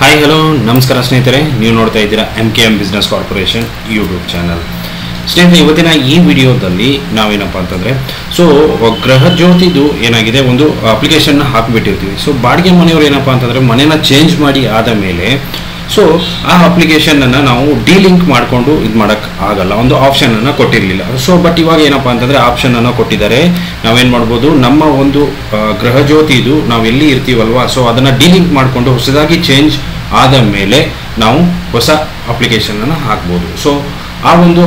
Hi hello ನಮಸ್ಕಾರ ಸ್ನೇಹಿತರೆ, ನೀವು ನೋಡ್ತಾ ಇದ್ದೀರಾ MKM business corporation YouTube channel. ಸ್ನೇಹಿತರೆ, ಇವತ್ತಿನ ಈ ವಿಡಿಯೋದಲ್ಲಿ ನಾವೇನಪ್ಪ ಅಂತಂದರೆ ಗೃಹಜ್ಯೋತಿದು ಏನಾಗಿದೆ, ಒಂದು ಅಪ್ಲಿಕೇಶನ್ನ ಹಾಕಿಬಿಟ್ಟಿರ್ತೀವಿ. ಸೊ ಬಾಡಿಗೆ ಮನೆಯವರು ಏನಪ್ಪ ಅಂತಂದರೆ ಮನೇನ ಚೇಂಜ್ ಮಾಡಿ ಆದ ಮೇಲೆ ಸೊ ಆ ಅಪ್ಲಿಕೇಶನನ್ನು ನಾವು ಡಿಲಿಂಕ್ ಮಾಡಿಕೊಂಡು ಇದು ಮಾಡೋಕ್ಕೆ ಆಗಲ್ಲ, ಒಂದು ಆಪ್ಷನನ್ನು ಕೊಟ್ಟಿರಲಿಲ್ಲ. ಸೊ ಬಟ್ ಇವಾಗ ಏನಪ್ಪ ಅಂತಂದರೆ ಆಪ್ಷನನ್ನು ಕೊಟ್ಟಿದ್ದಾರೆ. ನಾವೇನು ಮಾಡ್ಬೋದು, ನಮ್ಮ ಒಂದು ಗೃಹಜ್ಯೋತಿದು ನಾವು ಎಲ್ಲಿ ಇರ್ತೀವಲ್ವ, ಸೊ ಅದನ್ನು ಡಿಲಿಂಕ್ ಮಾಡಿಕೊಂಡು ಹೊಸದಾಗಿ ಚೇಂಜ್ ಆದ ಮೇಲೆ ನಾವು ಹೊಸ ಅಪ್ಲಿಕೇಶನನ್ನು ಹಾಕ್ಬೋದು. ಸೊ ಆ ಒಂದು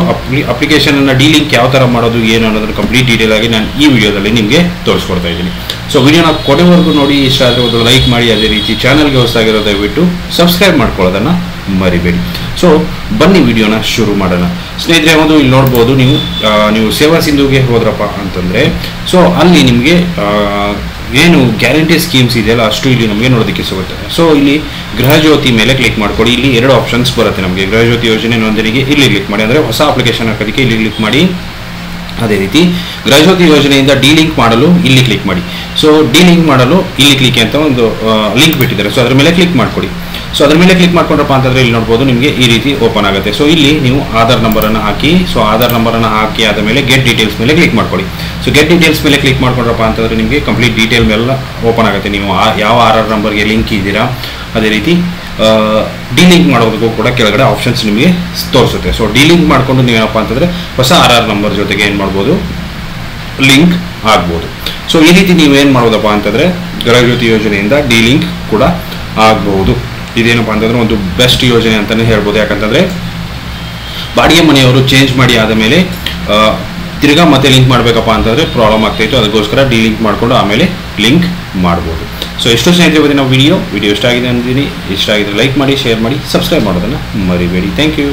ಅಪ್ಲಿಕೇಶನನ್ನು ಡಿಲಿಂಕ್ ಯಾವ ಥರ ಮಾಡೋದು ಏನು ಅನ್ನೋದನ್ನು ಕಂಪ್ಲೀಟ್ ಡೀಟೇಲ್ ಆಗಿ ನಾನು ಈ ವಿಡಿಯೋದಲ್ಲಿ ನಿಮಗೆ ತೋರಿಸ್ಕೊಡ್ತಾ ಇದ್ದೀನಿ. ಸೊ ವಿಡಿಯೋನ ಕೊನೆವರೆಗೂ ನೋಡಿ, ಇಷ್ಟ ಆದರೆ ಒಂದು ಲೈಕ್ ಮಾಡಿ, ಅದೇ ರೀತಿ ಚಾನಲ್ಗೆ ಹೊಸದಾಗಿರೋ ದಯವಿಟ್ಟು ಸಬ್ಸ್ಕ್ರೈಬ್ ಮಾಡ್ಕೊಳ್ಳೋದನ್ನು ಮರಿಬೇಡಿ. ಸೊ ಬನ್ನಿ ವಿಡಿಯೋನ ಶುರು ಮಾಡೋಣ. ಸ್ನೇಹಿತರೆ, ಒಂದು ಇಲ್ಲಿ ನೋಡ್ಬೋದು, ನೀವು ಸೇವಾ ಸಿಂಧುಗೆ ಹೋದ್ರಪ್ಪ ಅಂತಂದರೆ ಸೊ ಅಲ್ಲಿ ನಿಮಗೆ ಏನು ಗ್ಯಾರಂಟಿ ಸ್ಕೀಮ್ಸ್ ಇದೆಯಲ್ಲ ಅಷ್ಟು ಇಲ್ಲಿ ನಮಗೆ ನೋಡೋದಕ್ಕೆ ಸಿಗುತ್ತೆ. ಸೊ ಇಲ್ಲಿ ಗೃಹಜ್ಯೋತಿ ಮೇಲೆ ಕ್ಲಿಕ್ ಮಾಡ್ಕೊಡಿ. ಇಲ್ಲಿ ಎರಡು ಆಪ್ಷನ್ಸ್ ಬರುತ್ತೆ ನಮಗೆ, ಗೃಹಜ್ಯೋತಿ ಯೋಜನೆ ನೋಂದಣಿಗೆ ಇಲ್ಲಿ ಕ್ಲಿಕ್ ಮಾಡಿ, ಅಂದರೆ ಹೊಸ ಅಪ್ಲಿಕೇಶನ್ ಹಾಕೋದಕ್ಕೆ ಇಲ್ಲಿ ಕ್ಲಿಕ್ ಮಾಡಿ. ಅದೇ ರೀತಿ ಗೃಹಜ್ಯೋತಿ ಯೋಜನೆಯಿಂದ ಡಿಲಿಂಕ್ ಮಾಡಲು ಇಲ್ಲಿ ಕ್ಲಿಕ್ ಮಾಡಿ. ಸೊ ಡಿಲಿಂಕ್ ಮಾಡಲು ಇಲ್ಲಿ ಕ್ಲಿಕ್ ಅಂತ ಒಂದು ಲಿಂಕ್ ಬಿಟ್ಟಿದ್ದಾರೆ. ಸೊ ಅದ್ರ ಮೇಲೆ ಕ್ಲಿಕ್ ಮಾಡ್ಕೊಡಿ. ಸೊ ಅದ್ರ ಮೇಲೆ ಕ್ಲಿಕ್ ಮಾಡ್ಕೊಂಡ್ರಪ್ಪ ಅಂತಂದರೆ ಇಲ್ಲಿ ನೋಡ್ಬೋದು ನಿಮಗೆ ಈ ರೀತಿ ಓಪನ್ ಆಗುತ್ತೆ. ಸೊ ಇಲ್ಲಿ ನೀವು ಆಧಾರ್ ನಂಬರನ್ನು ಹಾಕಿ, ಸೊ ಆಧಾರ್ ನಂಬರನ್ನು ಹಾಕಿ ಆದ ಮೇಲೆ ಗೆಟ್ ಡೀಟೇಲ್ಸ್ ಮೇಲೆ ಕ್ಲಿಕ್ ಮಾಡ್ಕೊಳ್ಳಿ. ಸೊ ಗೆಟ್ ಡೀಟೇಲ್ಸ್ ಮೇಲೆ ಕ್ಲಿಕ್ ಮಾಡ್ಕೊಂಡ್ರಪ್ಪ ಅಂತಂದರೆ ನಿಮಗೆ ಕಂಪ್ಲೀಟ್ ಡೀಟೇಲ್ ಮೇಲೆ ಓಪನ್ ಆಗುತ್ತೆ. ನೀವು ಯಾವ ಆಧಾರ್ ನಂಬರ್ಗೆ ಲಿಂಕ್ ಇದ್ದೀರಾ, ಅದೇ ರೀತಿ ಡಿಲಿಂಕ್ ಮಾಡೋದಕ್ಕೂ ಕೂಡ ಕೆಳಗಡೆ ಆಪ್ಷನ್ಸ್ ನಿಮಗೆ ತೋರಿಸುತ್ತೆ. ಸೊ ಡಿಲಿಂಕ್ ಮಾಡಿಕೊಂಡು ನೀವೇನಪ್ಪ ಅಂತಂದರೆ ಹೊಸ ಆಧಾರ್ ನಂಬರ್ ಜೊತೆಗೆ ಏನು ಮಾಡ್ಬೋದು, ಲಿಂಕ್ ಆಗ್ಬೋದು. ಸೊ ಈ ರೀತಿ ನೀವೇನು ಮಾಡೋದಪ್ಪ ಅಂತಂದರೆ ಗೃಹಜ್ಯೋತಿ ಯೋಜನೆಯಿಂದ ಡಿಲಿಂಕ್ ಕೂಡ ಆಗ್ಬೋದು. ಇದೇನಪ್ಪ ಅಂತಂದರೆ ಒಂದು ಬೆಸ್ಟ್ ಯೋಜನೆ ಅಂತಲೇ ಹೇಳ್ಬೋದು. ಯಾಕಂತಂದರೆ ಬಾಡಿಗೆ ಮನೆಯವರು ಚೇಂಜ್ ಮಾಡಿ ಆದ ಮೇಲೆ ತಿರ್ಗಾ ಮತ್ತೆ ಲಿಂಕ್ ಮಾಡಬೇಕಪ್ಪ ಅಂತಂದರೆ ಪ್ರಾಬ್ಲಮ್ ಆಗ್ತಾಯಿತ್ತು. ಅದಕ್ಕೋಸ್ಕರ ಡಿಲಿಂಕ್ ಮಾಡಿಕೊಂಡು ಆಮೇಲೆ ಲಿಂಕ್ ಮಾಡ್ಬೋದು. ಸೊ ಎಷ್ಟು ಸ್ನೇಹಿತರೆ, ಇವತ್ತಿನ ವಿಡಿಯೋ ಇಷ್ಟ ಆಗಿದೆ ಅಂತೀನಿ. ಇಷ್ಟ ಆಗಿದ್ರೆ ಲೈಕ್ ಮಾಡಿ, ಶೇರ್ ಮಾಡಿ, ಸಬ್ಸ್ಕ್ರೈಬ್ ಮಾಡೋದನ್ನು ಮರಿಬೇಡಿ. Thank you.